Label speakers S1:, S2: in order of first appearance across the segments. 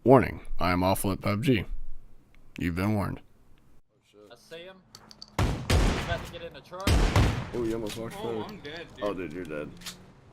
S1: Warning, I am awful at PUBG. You've been warned.
S2: I see him. He's about to get in the truck.
S1: Oh, you almost walked
S3: Oh, I'm dead, dude.
S1: Oh, dude, you're dead.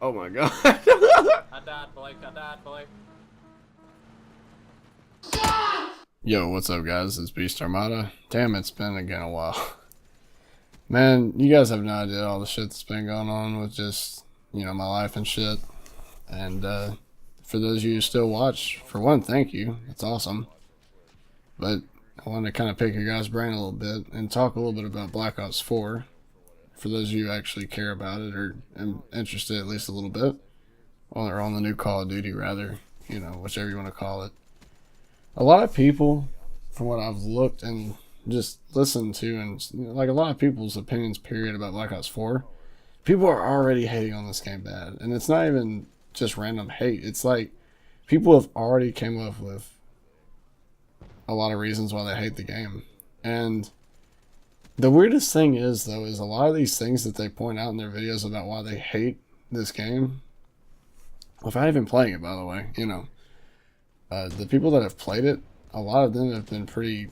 S1: Oh my god.
S2: I died, Blake. I died, Blake.
S1: Yo, what's up, guys? It's Beast Armada. Damn, it's been again a while. Man, you guys have no idea all the shit that's been going on with just, my life and shit. And, for those of you who still watch, for one, thank you. It's awesome. But I wanted to kind of pick your guys' brain a little bit and talk a little bit about Black Ops 4. For those of you who actually care about it or am interested at least a little bit. Or on the new Call of Duty, rather. Whichever you want to call it. A lot of people, from what I've looked and just listened to, and like a lot of people's opinions, period, about Black Ops 4, people are already hating on this game bad. And it's not even just random hate. It's like people have already came up with a lot of reasons why they hate the game. And the weirdest thing is, though, is a lot of these things that they point out in their videos about why they hate this game, without even playing it, by the way, the people that have played it, a lot of them have been pretty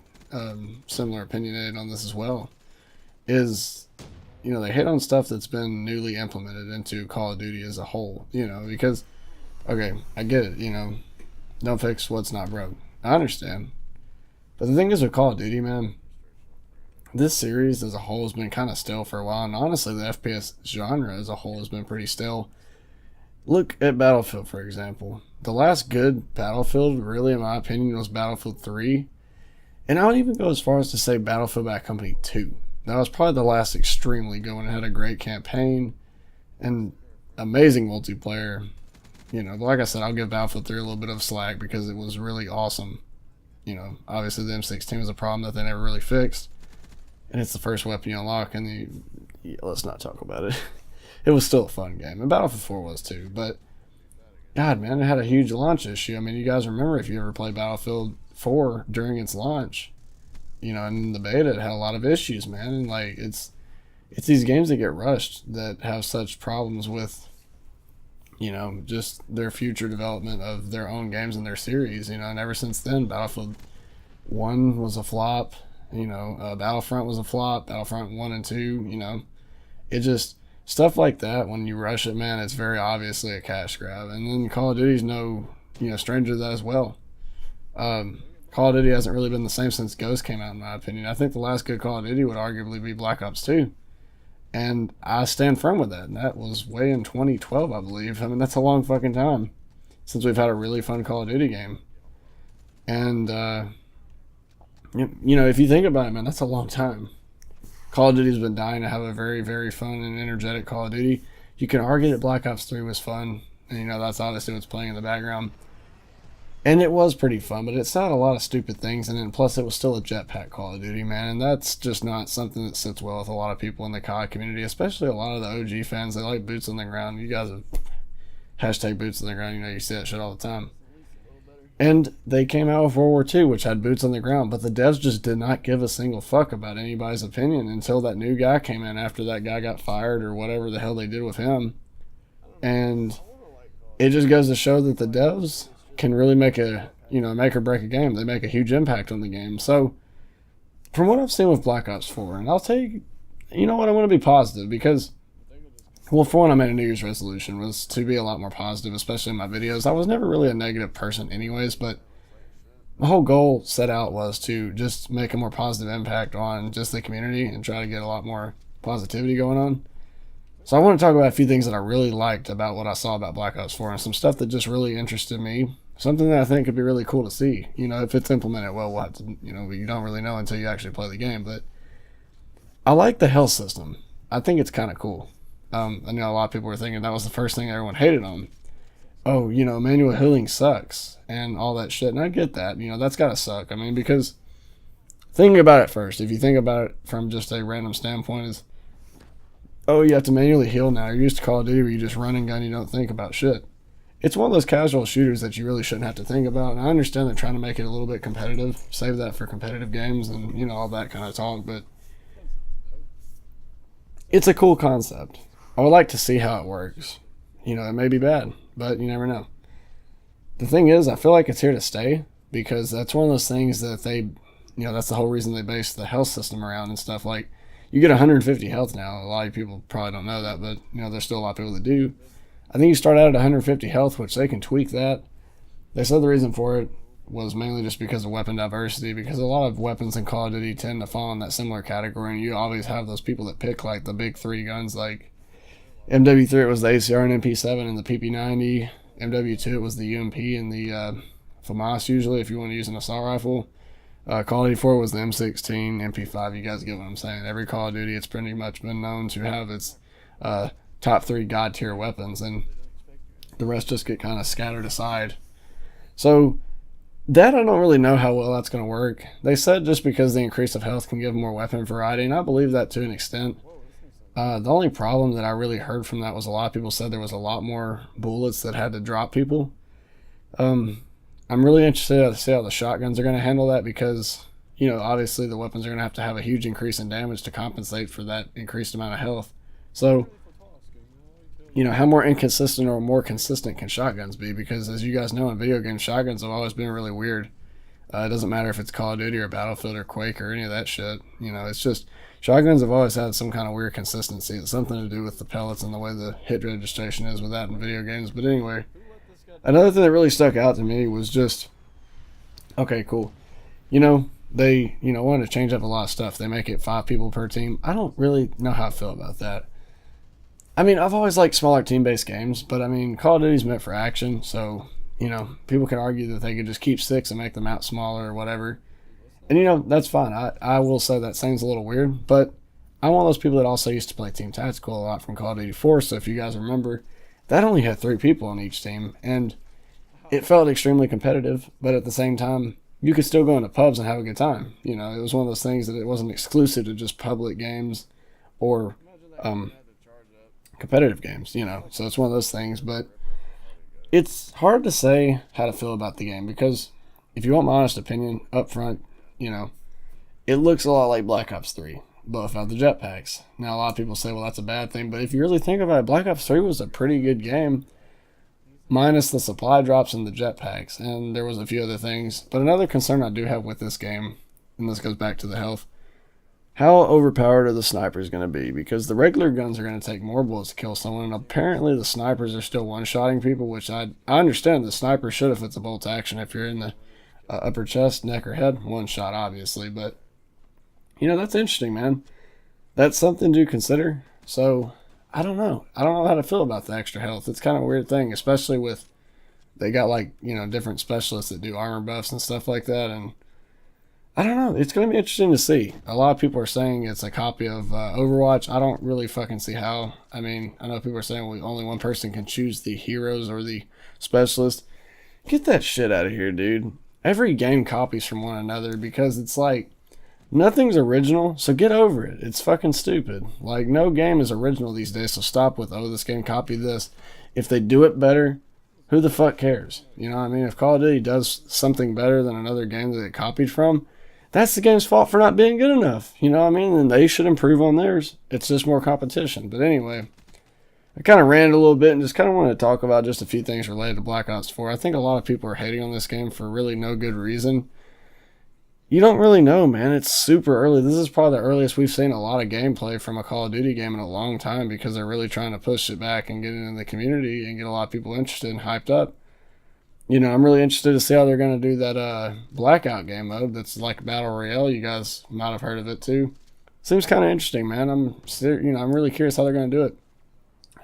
S1: similar opinionated on this as well, is, they hate on stuff that's been newly implemented into Call of Duty as a whole, because, okay, I get it, don't fix what's not broke. I understand. But the thing is with Call of Duty, man, this series as a whole has been kind of stale for a while, and honestly, the FPS genre as a whole has been pretty stale. Look at Battlefield, for example. The last good Battlefield, really, in my opinion, was Battlefield 3. And I would even go as far as to say Battlefield Bad Company 2. That was probably the last extremely good one. It had a great campaign and amazing multiplayer. But like I said, I'll give Battlefield 3 a little bit of slack because it was really awesome. Obviously the M16 was a problem that they never really fixed. And it's the first weapon you unlock, and let's not talk about it. It was still a fun game, and Battlefield 4 was too, but God, man, it had a huge launch issue. I mean, you guys remember if you ever played Battlefield 4 during its launch, and in the beta, it had a lot of issues, man, and like, it's these games that get rushed that have such problems with, just their future development of their own games and their series, and ever since then, Battlefield 1 was a flop, Battlefront was a flop, Battlefront 1 and 2, it just... Stuff like that, when you rush it, man, it's very obviously a cash grab. And then Call of Duty's no, stranger to that as well. Call of Duty hasn't really been the same since Ghost came out, in my opinion. I think the last good Call of Duty would arguably be Black Ops 2. And I stand firm with that. And that was way in 2012, I believe. I mean, that's a long fucking time since we've had a really fun Call of Duty game. And, if you think about it, man, that's a long time. Call of Duty's been dying to have a very, very fun and energetic Call of Duty. You can argue that Black Ops 3 was fun, and that's obviously what's playing in the background. And it was pretty fun, but it's not a lot of stupid things, and then plus it was still a jetpack Call of Duty, man, and that's just not something that sits well with a lot of people in the COD community, especially a lot of the OG fans. They like boots on the ground. You guys have hashtag boots on the ground, you see that shit all the time. And they came out with World War II, which had boots on the ground, but the devs just did not give a single fuck about anybody's opinion until that new guy came in after that guy got fired or whatever the hell they did with him. And it just goes to show that the devs can really make make or break a game. They make a huge impact on the game. So, from what I've seen with Black Ops 4, and I'll tell you, I want to be positive because... Well, for one, I made a New Year's resolution was to be a lot more positive, especially in my videos. I was never really a negative person anyways, but my whole goal set out was to just make a more positive impact on just the community and try to get a lot more positivity going on. So I want to talk about a few things that I really liked about what I saw about Black Ops 4 and some stuff that just really interested me. Something that I think could be really cool to see. If it's implemented well, we'll have to, you don't really know until you actually play the game. But I like the health system. I think it's kind of cool. I know a lot of people were thinking that was the first thing everyone hated on. Oh, manual healing sucks and all that shit. And I get that. That's got to suck. I mean, because thinking about it first, if you think about it from just a random standpoint is, oh, you have to manually heal now. You're used to Call of Duty where you just run and gun, you don't think about shit. It's one of those casual shooters that you really shouldn't have to think about. And I understand they're trying to make it a little bit competitive. Save that for competitive games and, all that kind of talk. But it's a cool concept. I would like to see how it works. It may be bad, but you never know. The thing is, I feel like it's here to stay. because that's one of those things that that's the whole reason they base the health system around and stuff. Like, you get 150 health now. A lot of people probably don't know that, but there's still a lot of people that do. I think you start out at 150 health, which they can tweak that. They said the reason for it was mainly just because of weapon diversity, because a lot of weapons in Call of Duty tend to fall in that similar category, and you always have those people that pick like the big three guns. Like MW3, it was the ACR and MP7 and the PP90. MW2, it was the UMP and the FAMAS usually, if you want to use an assault rifle. Call of Duty 4 was the M16, MP5. You guys get what I'm saying. Every Call of Duty, it's pretty much been known to have its top three god tier weapons, and the rest just get kind of scattered aside. So that I don't really know how well that's going to work. They said just because the increase of health can give more weapon variety, and I believe that to an extent. The only problem that I really heard from that was a lot of people said there was a lot more bullets that had to drop people. I'm really interested to see how the shotguns are going to handle that, because obviously the weapons are going to have a huge increase in damage to compensate for that increased amount of health. So how more inconsistent or more consistent can shotguns be? Because as you guys know, in video games, shotguns have always been really weird. It doesn't matter if it's Call of Duty or Battlefield or Quake or any of that shit. It's just shotguns have always had some kind of weird consistency. It's something to do with the pellets and the way the hit registration is with that in video games. But anyway, another thing that really stuck out to me was just, okay, cool. They wanted to change up a lot of stuff. They make it 5 people per team. I don't really know how I feel about that. I mean, I've always liked smaller team-based games, but I mean, Call of Duty's meant for action, so, people can argue that they could just keep 6 and make the map smaller or whatever. And, that's fine. I will say that seems a little weird, but I'm one of those people that also used to play Team Tactical a lot from Call of Duty 4, so if you guys remember, that only had 3 people on each team, and it felt extremely competitive, but at the same time, you could still go into pubs and have a good time. It was one of those things that it wasn't exclusive to just public games or competitive games, so it's one of those things. But it's hard to say how to feel about the game, because if you want my honest opinion up front, it looks a lot like Black Ops 3, but without the jetpacks. Now, a lot of people say, well, that's a bad thing, but if you really think about it, Black Ops 3 was a pretty good game, minus the supply drops and the jetpacks, and there was a few other things. But another concern I do have with this game, and this goes back to the health, how overpowered are the snipers going to be? Because the regular guns are going to take more bullets to kill someone, and apparently the snipers are still one-shotting people, which I understand the sniper should if it's a bolt action. If you're in the upper chest, neck, or head, one shot, obviously. But, that's interesting, man. That's something to consider. So, I don't know. I don't know how to feel about the extra health. It's kind of a weird thing, especially with, they got different specialists that do armor buffs and stuff like that, and I don't know. It's going to be interesting to see. A lot of people are saying it's a copy of Overwatch. I don't really fucking see how. I mean, I know people are saying only one person can choose the heroes or the specialist. Get that shit out of here, dude. Every game copies from one another, because it's like, nothing's original, so get over it. It's fucking stupid. Like, no game is original these days, so stop with, this game copied this. If they do it better, who the fuck cares? You know what I mean? If Call of Duty does something better than another game that it copied from, that's the game's fault for not being good enough. You know what I mean? And they should improve on theirs. It's just more competition. But anyway, I kind of ranted a little bit and just kind of wanted to talk about just a few things related to Black Ops 4. I think a lot of people are hating on this game for really no good reason. You don't really know, man. It's super early. This is probably the earliest we've seen a lot of gameplay from a Call of Duty game in a long time, because they're really trying to push it back and get it in the community and get a lot of people interested and hyped up. I'm really interested to see how they're going to do that Blackout game mode that's like Battle Royale. You guys might have heard of it too. Seems kind of interesting, man. I'm really curious how they're going to do it.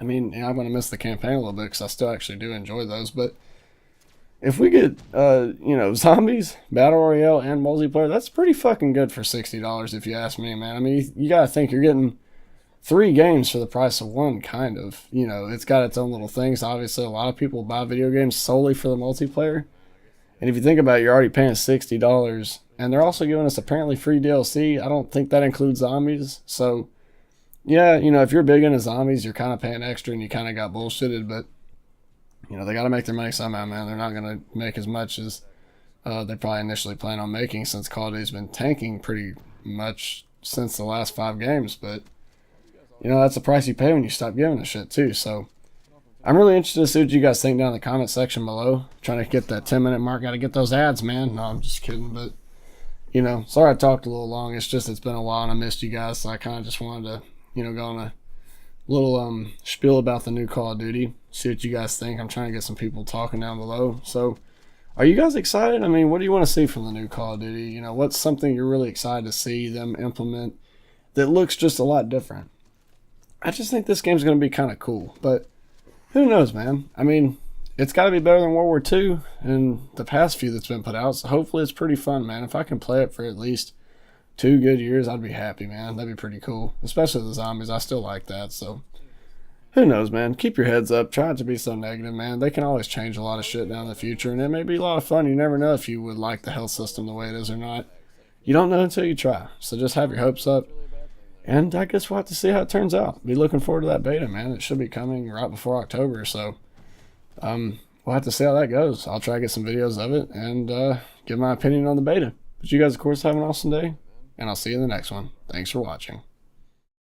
S1: I mean, I'm going to miss the campaign a little bit, because I still actually do enjoy those. But if we get, zombies, Battle Royale, and multiplayer, that's pretty fucking good for $60 if you ask me, man. I mean, you got to think you're getting 3 games for the price of 1, kind of. It's got its own little things. Obviously, a lot of people buy video games solely for the multiplayer. And if you think about it, you're already paying $60. And they're also giving us apparently free DLC. I don't think that includes zombies. So, yeah, if you're big into zombies, you're kind of paying extra and you kind of got bullshitted. But, they got to make their money somehow, man. They're not going to make as much as they probably initially planned on making, since Call of Duty's been tanking pretty much since the last 5 games. But, that's the price you pay when you stop giving a shit, too. So, I'm really interested to see what you guys think down in the comment section below. Trying to get that 10-minute mark. Got to get those ads, man. No, I'm just kidding. But, sorry I talked a little long. It's just it's been a while and I missed you guys. So I kind of just wanted to, go on a little spiel about the new Call of Duty. See what you guys think. I'm trying to get some people talking down below. So, are you guys excited? I mean, what do you want to see from the new Call of Duty? What's something you're really excited to see them implement that looks just a lot different? I just think this game's going to be kind of cool. But who knows, man? I mean, it's got to be better than World War II and the past few that's been put out. So hopefully it's pretty fun, man. If I can play it for at least 2 good years, I'd be happy, man. That'd be pretty cool. Especially the zombies. I still like that. So who knows, man? Keep your heads up. Try not to be so negative, man. They can always change a lot of shit down in the future. And it may be a lot of fun. You never know if you would like the health system the way it is or not. You don't know until you try. So just have your hopes up. And I guess we'll have to see how it turns out. Be looking forward to that beta, man. It should be coming right before October. So we'll have to see how that goes. I'll try to get some videos of it and give my opinion on the beta. But you guys, of course, have an awesome day. And I'll see you in the next one. Thanks for watching.